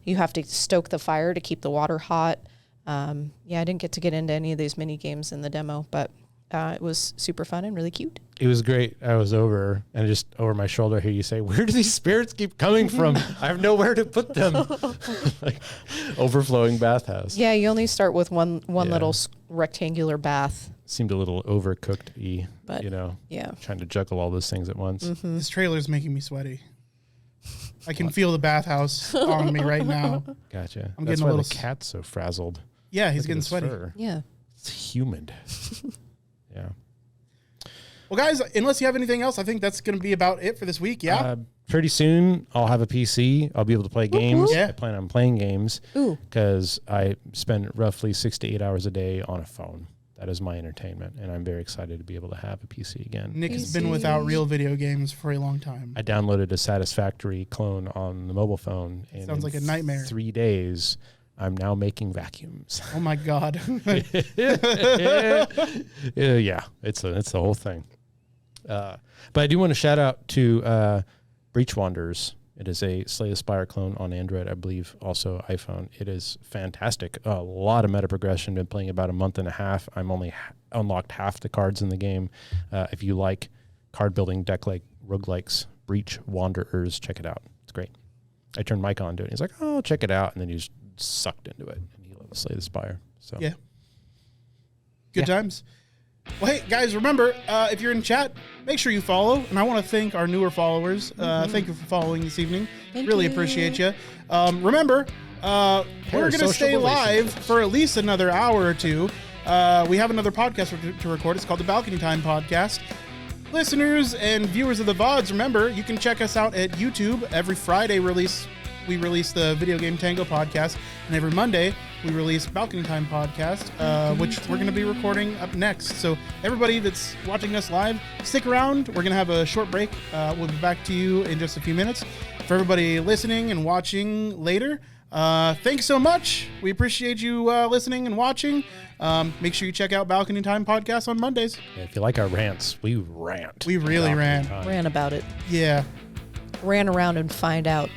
You have to stoke the fire to keep the water hot. I didn't get to get into any of these mini games in the demo, but It was super fun and really cute. It was great. I was over, and just over my shoulder, I hear you say, "Where do these spirits keep coming from? I have nowhere to put them." Like, overflowing bathhouse. Yeah, you only start with one little rectangular bath. Seemed a little overcooked-y, But, trying to juggle all those things at once. This trailer's making me sweaty. I can feel the bathhouse on me right now. Gotcha. I'm That's getting a why little the cat's so frazzled. Yeah, he's Look at getting his sweaty. fur. Yeah. It's humid. Yeah. Well, guys, unless you have anything else, I think that's going to be about it for this week. Yeah. Pretty soon, I'll have a PC. I'll be able to play games. Yeah. I plan on playing games Ooh. because I spend roughly 6 to 8 hours a day on a phone. That is my entertainment, and I'm very excited to be able to have a PC again. Nick has been without real video games for a long time. I downloaded a Satisfactory clone on the mobile phone, and Sounds like a nightmare. 3 days, I'm now making vacuums. Oh my God. Yeah, it's the whole thing. But I do want to shout out to Breach Wanderers. It is a Slay the Spire clone on Android, I believe, also iPhone. It is fantastic. A lot of meta progression. Been playing about a month and a half. I'm only unlocked half the cards in the game. If you like card building, deck like roguelikes, Breach Wanderers, check it out. It's great. I turned Mike on to it. He's like, "Oh, check it out," and then he's sucked into it, and he loves Slay the Spire. So Yeah. Good times. Well, hey, guys, remember, if you're in chat, make sure you follow. And I want to thank our newer followers. Thank you for following this evening. Really appreciate you. Remember, we're going to stay live for at least another hour or two. We have another podcast to record. It's called the Balcony Time Podcast. Listeners and viewers of the VODs, remember, you can check us out at YouTube. Every Friday we release the Video Game Tango podcast, and every Monday we release Balcony Time podcast, which we're going to be recording up next. So everybody that's watching us live, stick around. We're going to have a short break. We'll be back to you in just a few minutes. For everybody listening and watching later, thanks so much. We appreciate you listening and watching. Make sure you check out Balcony Time podcast on Mondays. Yeah, if you like our rants, we rant. We really ran. Ran about it. Yeah. Ran around and find out